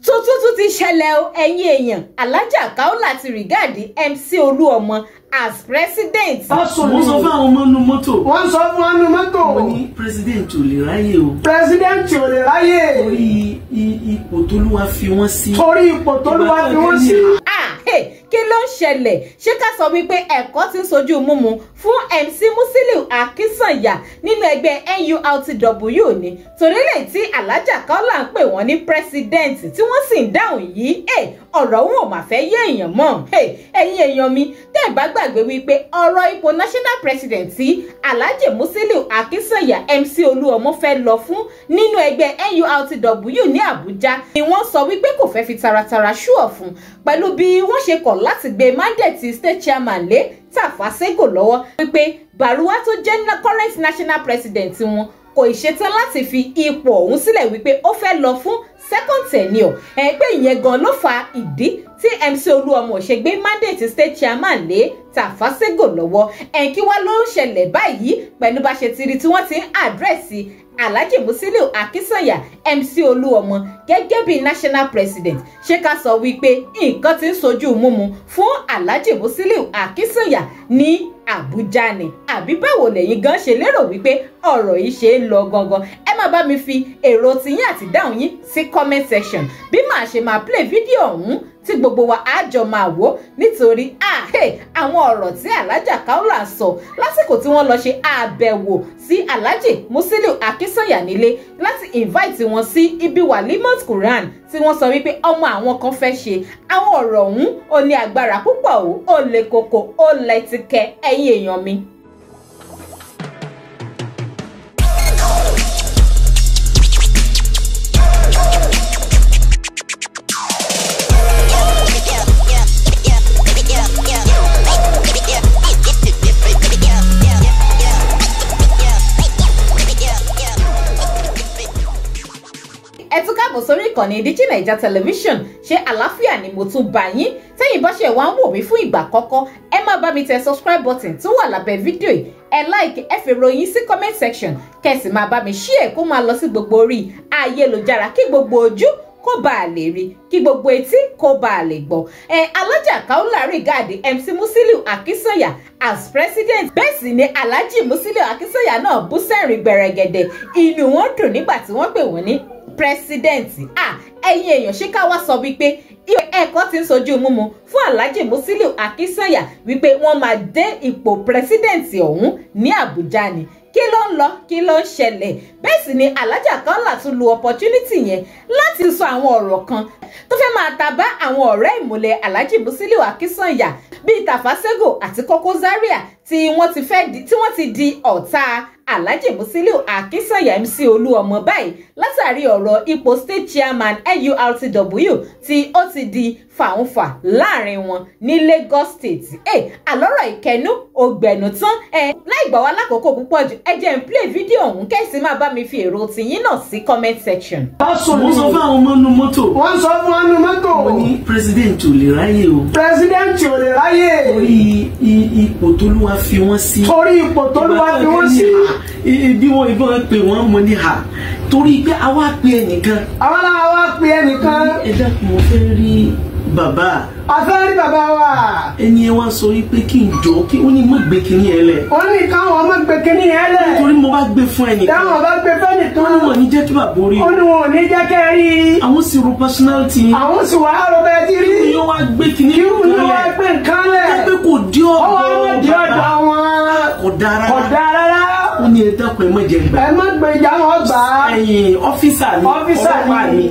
tuntun ti ṣẹlẹ̀ o ẹ̀yin èèyàn Alhaja Kaolat ti rìgáàdì MC Olúọmọ as president. wọ́n sọ fún àwọn ọmọ inú mọ́tò. wọ́n sọ fún àwọn inú mọ́tò. wọ́n ní president ò lè ráyè o. president ò lè ráyè. torí ipò t'Olúwa fi wọ́n sí. torí ipò t'Olúwa fi wọ́n sí. Kí ló ń ṣẹlẹ̀? Ṣé ká sọ wípé ẹ̀kọ́ ti ń sojú múmu fún MC Musiliu Akínsànyà nínú ẹgbẹ́ NURTW ni? Torí lè tí Alhaja Kaolat ń pè wọ́n ní president tí wọ́n sì ń dáhùn yìí, ọ̀rọ̀ wọn ò mà fẹ́ yé èèyàn mọ́. Ẹ̀yin èèyàn mi, tẹ́ ẹ̀ bá gbàgbé wípé ọ̀rọ̀ ipò national president tí Alhaji Musiliu Akínsànyà MC Olúọmọ fẹ́ lọ fún nínú ẹgbẹ́ NURTW ní Àbújá ni wọ́n sọ wípé kò fẹ́ fi taratara ṣúọ̀ fún pẹ̀lú bí wọ́n ṣe kọ̀ láti gbé mandate state chairman lé Tafa Sego lọ́wọ́ wípé Baruwa tó jẹ́ current national president wọn kò ṣetán láti fi ipò ọ̀hún sílẹ̀ wípé ó fẹ́ lọ fún second tenure. Pé ìyẹn gan ló fa ìdí tí MC Olúọmọ ṣe gbé mandate state chairman lé Tafa Sego lọ́wọ́. Kí wá ló ń ṣẹlẹ̀ báyìí pẹ̀lú bá ṣe ti rí tí wọ́n ti ń àdírẹ́sì Alhaji Musiliu Akínsànyà MC Olúọmọ gẹ́gẹ́ bí national president. Ṣé ká sọ wípé nǹkan ti ń sojú múmu fún Alhaji Musiliu Akínsànyà ní Àbújá ni? Àbí báwo lẹ̀yin gan ṣe lérò wípé ọ̀rọ̀ yìí ṣe ń lọ gangan? Ẹ má bá mi fi èrò tiyín àti dáhùn yín sí comment section bí màá ṣe máa play fídíò ọ̀hún tí gbogbo wa á jọ máa wò nítorí àwọn ọ̀rọ̀ tí Alhaja Kaolat sọ lásìkò tí wọ́n lọ ṣe àbẹ̀wò sí Alhaji Musiliu Akínsànyà nílé láti invite wọn sí ibi Walimat Quran tí wọ́n sọ wípé ọmọ àwọn kan fẹ́ ṣe. Àwọn ọ̀rọ̀ ọ̀hún ó ní agbára púpọ̀ ó le koko ó lẹ́tìkẹ́ ẹ̀yin èèyàn mi. Ẹ tún káàbọ̀ sórí ìkànnì Digi-Naija Television. Ṣé àlàáfíà ni mo tún bá yín? Tẹ́yin bá ṣe wá ń wò mí fún ìgbà àkọ́kọ́, ẹ má bá mi tẹ subscribe button tó wà lábẹ́ fídíò yìí. Ẹ like, ẹ fi ròyìn sí comment section, kẹ́sì máa bá mi share kó máa lọ sí gbogbo orí ayélujára kí gbogbo ojú kó bá lè rí, kí gbogbo etí kó bá lè gbọ́. Alhaja Kaolat rìgáàdì MC Musiliu Akínsànyà as president. Bẹ́ẹ̀ sì ni Alhaji Musiliu Akínsànyà náà bú sẹ́rìn gbẹ̀rẹ̀gẹ̀dẹ̀. Inú wọn dùn nígbà tí wọ́n pè wọ́n ní president. Ẹ̀yin èèyàn, ṣé ká wá sọ wípé ẹ̀kọ́ ti ń sojú múmu fún Alhaji Musiliu Akínsànyà wípé wọ́n máa dé ipò president ọ̀hún ní Àbújá ni? Kí ló ń lọ? Kí ló ń ṣẹlẹ̀? Bẹ́ẹ̀ sì ni Alhaja Kaolat tún lo opportunity yẹn láti sọ àwọn ọ̀rọ̀ kan tó fẹ́ máa ta bá àwọn ọ̀rẹ́ ìmùlẹ̀ Alhaji Musiliu Akínsànyà bíi Tafa Sego àti Koko Zaria tí wọ́n ti di ọ̀tá Alhaji Musiliu Akínsànyà MC Olúọmọ báyìí látàrí ọ̀rọ̀ ipò state chairman NURTW tí ó ti di fàǹfà láàrin wọn ní Lagos State. Àlọ́rọ̀ ìkẹnú ògbẹ̀nù tán. Láì gbà wá lákòókò púpọ̀ jù, ẹ jẹ́ n play fídíò ọ̀hún kẹ́sì máa bá mi fi èrò tiyín náà sí comment section. wọ́n sọ fún àwọn ọmọ inú mọ́tò. wọ́n sọ fún àwọn inú mọ́tò. wọ́n ní president ò lè ráyè o. president ò lè ráyè. torí ipò t'Olúwa fi wọ́n sí. torí ipò t'Olúwa fi wọ́n sí. bí wọ́n pè wọ́n mọ ní ha torí pé àwa pe ẹnìkan. àwa náà wá pe ẹnìkan. ẹ dákun mo fẹ́ rí bàbá. a fẹ́ rí bàbá wa. ẹni ẹ wá sọ wípé kí n jọ kí ó ní má gbé kinní yẹn lẹ̀. ó ní káwọn má gbé kinní yẹn lẹ̀. nítorí mo bá gbé fún ẹnìkan. táwọn bá gbé fẹ́ nìkan. ó ní wọn ní jẹ́ kí bàbá orí. ó ní wọn ò ní jẹ́ kẹ́ rí. àwọn sì ro personality. àwọn sì wà á ro bẹ́ẹ̀ ti rí. irú yóò wá gbé kinní yẹn lẹ̀. irú yóò wá gbé nǹkan lẹ̀. ẹ pé kò dí ọ̀dọ̀ wọn. kò dára rárá. ó ní ẹ dákun ẹ má jẹ gbà. ẹ má gbé ìjà wọn gbà. ẹ̀yin ọ́fíìsà ni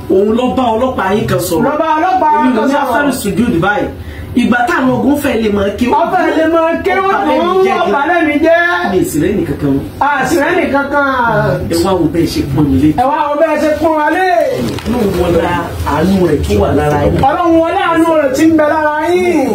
òun ló bá ọlọ́pàá yín kan sọ̀rọ̀. ló bá ọlọ́pàá yín kan sọ̀rọ̀. èmi ní afẹ́rẹ́ sùjúdù báyìí. ìgbà táwọn ogun fẹ́ lè máa ké. ọ̀fẹ́ lè máa ké wọ́n ọ̀pá lẹ́mi jẹ́. mi ìsìlẹ̀ nìkankan. àṣìrẹ́ nìkankan. ẹ wá wo bẹ́ẹ̀ ṣe pọ́n mi lé. ẹ wá wo bẹ́ẹ̀ ṣe pọ́n wa lé. ọlọ́run wọlé àánú rẹ̀ tó wà lára yín. ọlọ́run wọlé àánú rẹ̀ tí ń bẹ lára yín.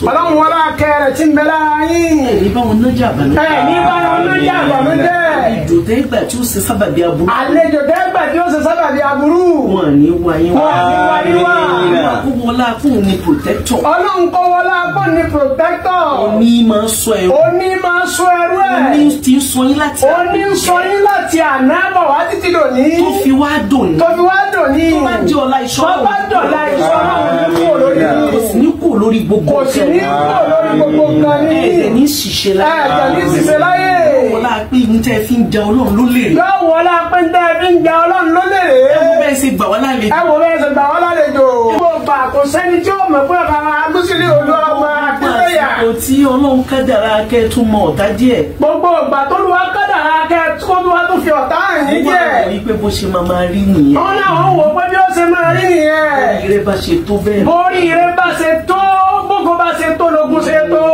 Ọlọ́run wọlé akẹ́rẹ̀ tí ń bẹ lára yín. ní báwọn nájà àbànújẹ́. Ní báwọn nájà àbànújẹ́. àlejò tẹ́gbà tí ó ṣe sábàbí aburú. Àlejò tẹ́gbà tí ó ṣe sábàbí aburú. Wọ́n ní wáyé wá. Wọ́n ní wáyé wá. Kó wọlé akún ní protector. Ọlọ́run kó wọlé akún ní protector. Oní máa sọ ẹrú. Oní máa sọ ẹrú ẹ̀. Oní ti ń sọ yín láti àná. Oní ń sọ yín láti àná bọ̀ wá títí dòní. Tó fi wá dòní. Tó fi wá dòní. Tó bá jẹ́ ọ̀la ìṣọ́. Tó bá dọ̀la ìṣọ́ Ọlọ́run ní kò lórí. Kò sì ní kò lórí gbogbo. Kò sì ní kò lórí gbogbo nǹkan ní. Ẹ̀ẹ́dẹ̀ ní ṣìṣe láyé. Ẹ̀ẹ́dẹ̀ ní ṣìṣe láyé. Wọlá pé ní tẹ́ fi ń ja Ọlọ́run ló lè. Yóò wọlá pé ní tẹ́ fi ń ja Ọlọ́run ló lè. Ẹ wo bẹ́ẹ̀ ṣe gbà wá lálejò. Ẹ wo bẹ́ẹ̀ ṣe gbà wá lálejò. Gbogbo kò sẹ́ni tí ó mọ̀ pé bàbá Agúsílẹ̀ Olú ọmọ Akíntọ́yà. Kò tí Ọlọ́run kádàrá kẹ́ tún mọ ọ̀tá díẹ̀. Gbogbo ìgbà tó lu wá kádàrá kẹ́ tó lu wá tó fi ọ̀tá hàn yín díẹ̀. Wọ́n wá rí pé bó ṣe máa rí nìyẹn. Wọ́n náà wọ́n wò pé bí ó ṣe máa rí nìyẹn. Ire bá ṣe tó bẹ́ẹ̀. Borí ire bá ṣe tó, gbogbo bá ṣe tó lógún ṣe tó.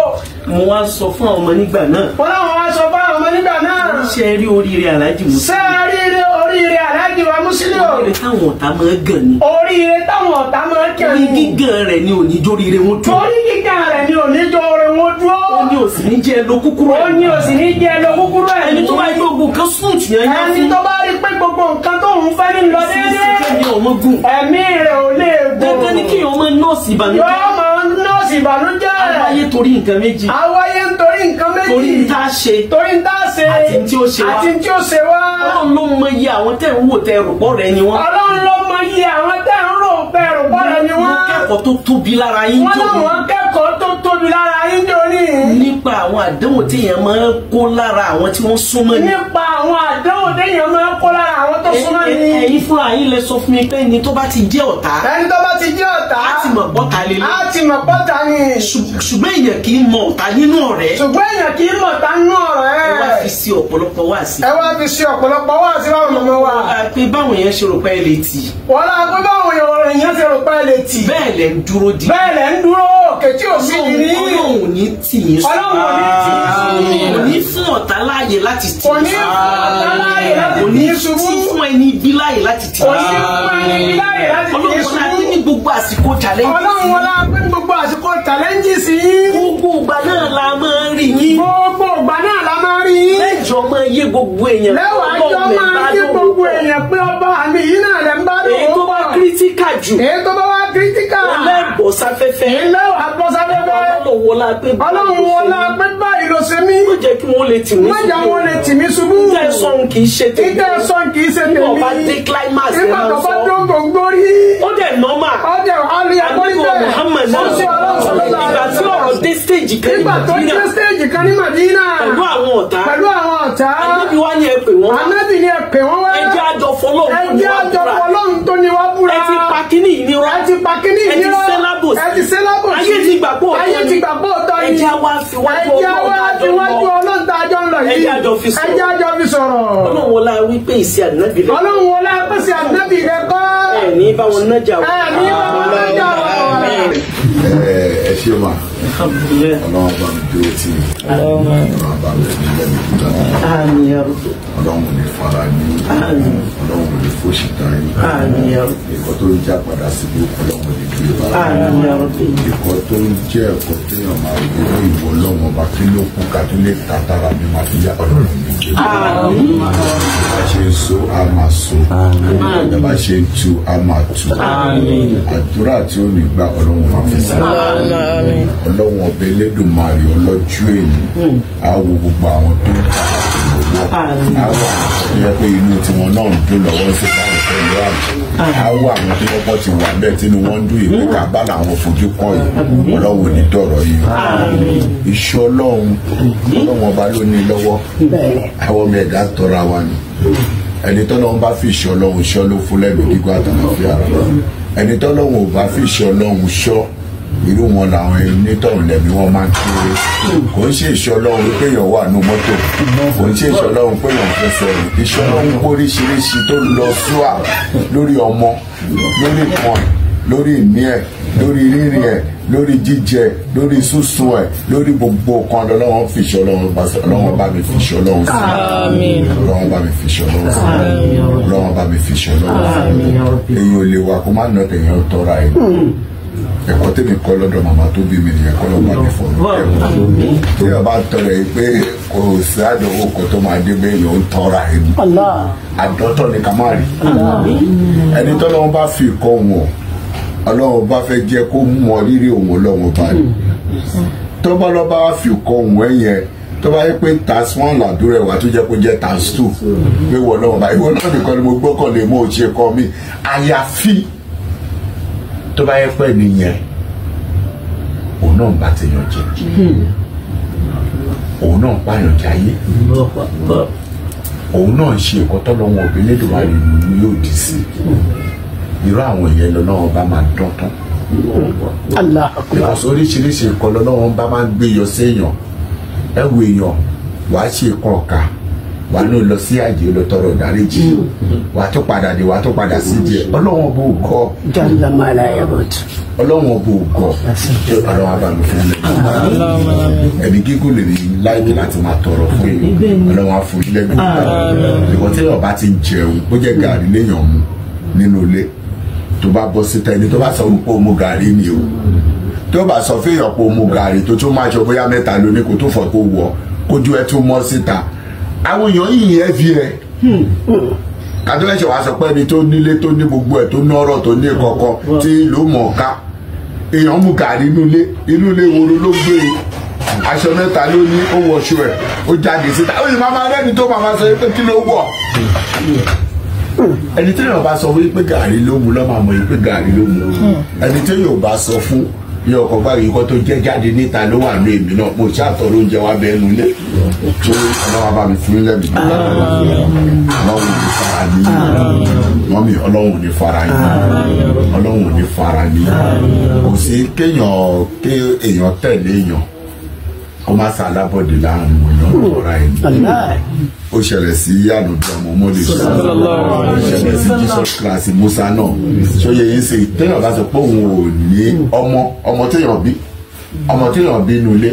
Mo wá sọ fún àwọn ọmọ nígbà náà. Wọ́n náà wọ́n á sọ fún àwọn ọmọ nígbà náà. Ṣé ẹ rí oríire Alhaji Musiliu? Ṣé ẹ rí oríire Alhaji wa Musiliu? Oríire táwọn ọ̀tá máa ń gàn ni. Oríire táwọn ọ̀tá máa ń kẹ́ ni. Orí gígàn rẹ̀ ni òní jóríire wọn dúró. Orí gígàn rẹ̀ ni òní jóríire wọn dúró. Ó ní òsì ní jẹ́ lo kúkúrú ẹ̀. Ó ní òsì ní jẹ́ lo kúkúrú ẹ̀. Ẹni tó bá rí gbogbo nǹkan smooth yẹn yẹn fún. Ẹni tó bá rí pé gbogbo nǹkan tó ń fẹ́ ní lọ déédéé. Ẹ̀mí rẹ̀ ò lè gùn. Dandan ni kí ọmọ nọ́ọ̀sì ìbànújẹ́. Yóò máa nọ́ọ̀sì ìbànújẹ́. Àwáyé torí nǹkan méjì. Àwáyé nítorí nǹkan méjì. Torí ń tá a ṣe. Torí ń tá a ṣe. Àti tí ó ṣe wá. Àti tí ó ṣe wá. Ọlọ́run ló mọ iye àwọn tẹ̀ ń wò tẹ̀ rògbọ́ rẹ̀ ni wọ́n. Ọlọ́run ló mọ iye àwọn tẹ̀ ń rò pẹ̀ rògbọ́ rẹ̀ ni wọ́n. Wọ́n kẹ́kọ̀ọ́ tó tóbi lára yín jóni. Wọ́n láwọn kẹ́kọ̀ọ́ tó tóbi lára yín jóni. Nípa àwọn àdánwò téèyàn máa ń kó lára àwọn tí wọ́n súnmọ́ ni. Nípa àwọn àdánwò téèyàn máa ń kó lára àwọn tó súnmọ́ ni. Ẹ̀yin fúnra yín lè sọ fún mi pé ẹni tó bá ti jẹ́ ọ̀tá. Ẹni tó bá ti jẹ́ ọ̀tá. Á ti mọ̀ bọ́ta lélẹ̀. Á ti mọ̀ bọ́ta ni. Ṣùgbọ́n èèyàn kì í mọ ọ̀tá nínú ọ̀rẹ́. Ṣùgbọ́n èèyàn kì í mọ̀ ọ̀tá nínú ọ̀rẹ́. Ẹ wá fi sí ọ̀pọ̀lọpọ̀ wá sí. Ẹ wá fi sí ọ̀pọ̀lọpọ̀ wá sí báwọn ọmọ wa. Pé báwọn yẹn ṣe rò pé ẹ lè tì. Wọ́n lá pé báwọn èèyàn ṣe rò pé ẹ lè tì. Bẹ́ẹ̀ lẹ̀ ń dúró di. Bẹ́ẹ̀ lẹ̀ ń dúró kètí òsì ní. Ọlọ́run ní tì yín sùn. Ọlọ́run ní tì yín sùn. Kò ní fún ọ̀tá láàyè láti tì. Kò ní fún ọ̀tá láàyè láti tì í ṣubú. Kò ní fún ẹni ibi láàyè láti tì. Kò ní fún ẹni ibi láàyè láti tì í ṣubú. Ọlọ́run wọlá pé ní gbogbo àsìkò challenge. Ọlọ́run wọlá pé ní gbogbo àsìkò challenge sí. Gbogbo ìgbà náà la máa ń rí yín. Gbogbo ìgbà náà la máa ń rí yín. Lẹ́jọ́ máa yé gbogbo èèyàn. Lẹ́wàá jọ máa yé gbogbo èèyàn pé ọba àmì yìí náà lẹ́ ń bá dùn. Èyí tó bá kírítíkà jù. Èyí tó bá wá kírítíkà. Ẹlẹ́bọ̀ sáfẹ́fẹ́. Ẹlẹ́bọ̀ sáfẹ́fẹ́. Ọlọ́run wọlá pé báyìí ló ṣe mí. Má jẹ́ kí wọ́n lè tì mí ṣubú. Má jẹ́ wọ́n lè tì mí ṣubú. Ìtẹ́ sọ́n kì í ṣe tèmi. Ìtẹ́ sọ́n kì í ṣe tèmi. Nígbà bá dé climax ẹ̀ máa ń sọ. Nígbà tó bá dún gbòǹgbòrí. Ó dẹ̀ nọ́mà. Ó dẹ̀ ọ̀lẹ́ ẹ̀kọ́ níbẹ̀. Muhammad náà. Ìgbà tí ọ̀rọ̀ dé stage kan ní Madina. Nígbà tó dé stage kan ní Madina. Pẹ̀lú àwọn ọ̀tá. Pẹ̀lú àwọn ọ̀tá. Ànábì wá ní ẹ pè wọ́n. Ànábì ní ẹ pè wọ́n wá. Ẹ jẹ́ àjọ fọlọ́run tó ní wá búra. Ẹ ti pa kíní yìí nírọ́. Ẹ ti sẹ́lábòsí. Ẹ ti sẹ́lábòsí. Ayé ti gbàgbọ́ ọ̀tọ̀ ni. Ayé ti gbàgbọ́ ọ̀tọ̀ ni. Ẹ jẹ́ wá fi wájú Ọlọ́run tá a jọ ń lọ yìí. Ẹ jẹ́ àjọ fi sọ̀rọ̀. Ẹ jẹ́ àjọ fi sọ̀rọ̀. Ọlọ́run wọlá wípé ìsì ànábì rẹ̀. Ọlọ́run wọlá pèsè ànábì rẹ̀ kọ́. Ẹ ní bá wọn nájà wọ. Ẹ ní bá wọn nájà wọ. Ẹ ṣe mà. Ọlọ́run bá mi dúró tì mí. Ọlọ́run bá mi rí lẹ́nu kúta. Ọlọ́run ní fara ní. Ọlọ́run ní fòṣìta yín. Ẹ̀kọ́ tó ń já padà sí gbogbo ọlọ́run ní kí ló bá. Ẹ̀kọ́ tó ń jẹ́ ẹ̀kọ́ tó yàn máa gbé ní ìwọ ọlọ́run ọba kí ló kú ká tó lè tatara mi máa fi yá ọlọ́run ní kí ló bá. Bá ṣe ń so a máa so. Bá ṣe ń tu a máa tu. Àdúrà tí ó ní gbà ọlọ́run máa fi sáré. Ọlọ́run ọbẹ̀ Elédùmarè ọlọ́jú èyí á wo gbogbo àwọn tó ń ta ìgbòho á wà tó yẹ pé inú tiwọn náà ń dún lọ́wọ́ sí báwọn fẹ́ lọ àjò á wà àwọn tó kọ́kọ́ ti wà bẹ́ẹ̀ tínú wọn ń dún ìwé ká bá làwọn fojú kọ́ yìí ọlọ́run ní dọ̀rọ̀ yìí iṣẹ́ ọlọ́run ọba ló ní lọ́wọ́ àwọn ọmọ ẹ̀dá tọ́ra wa ni ẹni tọ́lọ́run bá fi ìṣọ́ ọlọ́run ṣọ́ ló fún lẹ́mìí gígùn àtàlàfíà ẹni tọ́lọ́run ò bá fi ìṣọ́ ọlọ́run ṣọ́ irú wọn làwọn onítọ̀hún lẹ́mí wọn máa ń kéré kò ń ṣe ìṣọ́ ọlọ́run péyàn wà nù mọ́tò kò ń ṣe ìṣọ́ ọlọ́run péyàn fẹsẹ̀ rìn ìṣọ́ ọlọ́run oríṣiríṣi tó lọ súà lórí ọmọ lórí kan lórí ìní ẹ̀ lórí rírìn ẹ̀ lórí jíjẹ lórí sísun ẹ̀ lórí gbogbo kan lọ́wọ́ fi ìṣọ́ ọlọ́run bá mi fi ìṣọ́ ọlọ́run sí ọlọ́run bá mi fi ìṣọ́ ọlọ́run sí ọlọ́run bá mi fi ìṣọ́ ọlọ́run sí èyí ò lè wà kó má nà tẹ̀yàn tọ́ra ẹ̀ ẹ̀kọ́ tèmi kọ́ lọ́dọ̀ màmá tó bí mi nìyẹn kọ́ lọ́gbà mi fọ́ mi tí a bá tọrọ yìí pé kò sí àdánwò kan tó máa dé bẹ́ẹ̀ yóò ń tọ́ra ẹni àdọ́tọ̀ ni ká má rí ẹni tọ́lọ́wọ́n bá fi kọ́ wọn ọlọ́wọ́n bá fẹ́ jẹ́ kó mọ rírì òun ọlọ́wọ́n bá rí tọ́ba lọ́ba wá fi kọ́ òun ẹ̀yẹn tó bá yẹ pé tas1 làdúrà wà tó jẹ́ kó jẹ́ tas2 pé wọ́n lọ́wọ́ bá ìwọ náà nìkan ni mo gbọ́kànlé mo ò ṣe kọ́ mi àyàfi tó bá yẹ pé nìyẹn òun náà ń bá tèèyàn jẹ òun náà ń pààyàn jáyé òun náà ń ṣe ẹ̀kọ́ tọ́lọ́wọ́n òbí lédùmarè ni yóò dì sí irú àwọn ìyẹn lọ́wọ́ bá máa dán tán ìkọ̀sọ́ oríṣiríṣi nǹkan lọ́wọ́ bá máa ń gbé yọ séèyàn ẹ wo èèyàn wàá ṣe kan ọ̀ka wàá ló lọ sí àjẹ́ lọ tọrọ ìdáríjì wàá tó padà dé wàá tó padà sí jẹ ọlọ́wọ́n bò gọ́ ọlọ́wọ́n bò gọ́ ọlọ́wọ́n abàmì fún mi ẹ̀mí gígùn lè ní láìpẹ́ láti máa tọrọ fún èèyàn ọlọ́wọ́n afúnilẹ́gbẹ̀ẹ́ ìwọ̀n tí èèyàn bá ti ń jẹun ó jẹ́ gàrí léèyàn mu nínú ilé tó bá bọ́ síta ẹni tó bá sọ wípé ó mu gàrí ni o tó bá sọ fún èèyàn pé ó mu gàrí tó tún máa ṣe bóyá mẹ́ta lóní kó tó fọ̀ kó wọ̀ kójú ẹ tún mọ́ síta àwọn èèyàn yìí ẹ fi ẹ kàtúwẹ̀ṣẹ̀ wàá sọ pé ẹni tó nílé tó ní gbogbo ẹ̀ tó ní ọ̀rọ̀ tó ní kọ̀ọ̀kan tí ìlú mọ̀ ká èèyàn mu gàrí inú ilé wo ló gbé aṣọ mẹ́ta ló ní ó wọṣọ ẹ̀ ó jáde síta ó sì máa rẹ́ni tó máa sọ pé kí ló wọ̀ ẹni tí yóò bá sọ wípé gàrí ló mu lọ́mọ àmọ́ wípé gàrí ló mu ẹni tí yóò bá sọ fún yóò kọ́ bá yìí kọ́ tó jẹ́ jáde níta ló wà ní èmi náà mo ṣàtọ̀rọ̀ oúnjẹ wa bẹ́ẹ̀ nulẹ̀ tó ọlọ́wọ́ bá mi fún lẹ́bi ọlọ́run ní fara ní mọ́mí ọlọ́run ní fara ní ọlọ́run ní fara ní kò sí kéèyàn tẹ̀lé èèyàn kó má sa alábọ̀dé láàrin èèyàn lọ́ra ẹni ó ṣẹlẹ̀ sí ànàbí ọmọ mọ́lẹ̀ ṣẹlẹ̀ sí Jesus Christ Musa náà ṣóyè yín sí téèyàn bá sọ pé òun ò ní ọmọ téèyàn bí inú ilé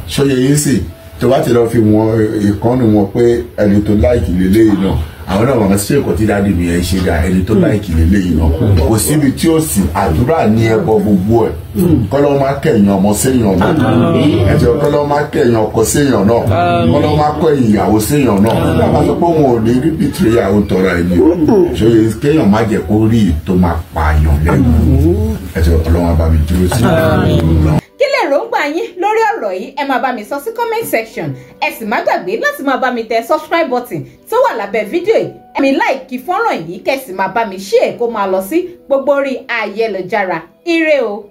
ṣóyè yín sí tó bá ti lọ fi wọn ìkànnì wọn pé ẹni tó láìkì lélẹ́yìn náà àwọn náà màmá sí ẹ̀kọ́ tí dáàdì mi ẹ̀ ṣe dá ẹni tó láìkì lélẹ́yìn náà kò síbi tí ó sì àdúrà ní ẹbọ gbogbo ẹ̀ kọ́lọ́ máa kẹ̀yìn ọmọ séèyàn náà ẹ̀jẹ̀ kọ́lọ́ máa kẹ̀yìn ọkọ séèyàn náà kọ́lọ́ máa kọ́ ìyàwó séèyàn náà lábàá sọ pé òun ò ní rí bìtìrì àwọn tọrọ ẹ̀mí ṣòye kéèyàn má jẹ́ kó rí tó máa pààyàn lẹ́nu ẹ̀jẹ̀ ọlọ́wọ́n bá mi dúró sí kí lè ròǹgbà yín lórí ọ̀rọ̀ yìí ẹ máa bá mi sọ sí comment section ẹ sì má gbàgbé láti máa bá mi tẹ subscribe button tó wà lábẹ́ fídíò yìí ẹ mi like fọ́nrán yìí kẹ́ sì máa bá mi share kó máa lọ sí gbogbo orí ayélujára ire o.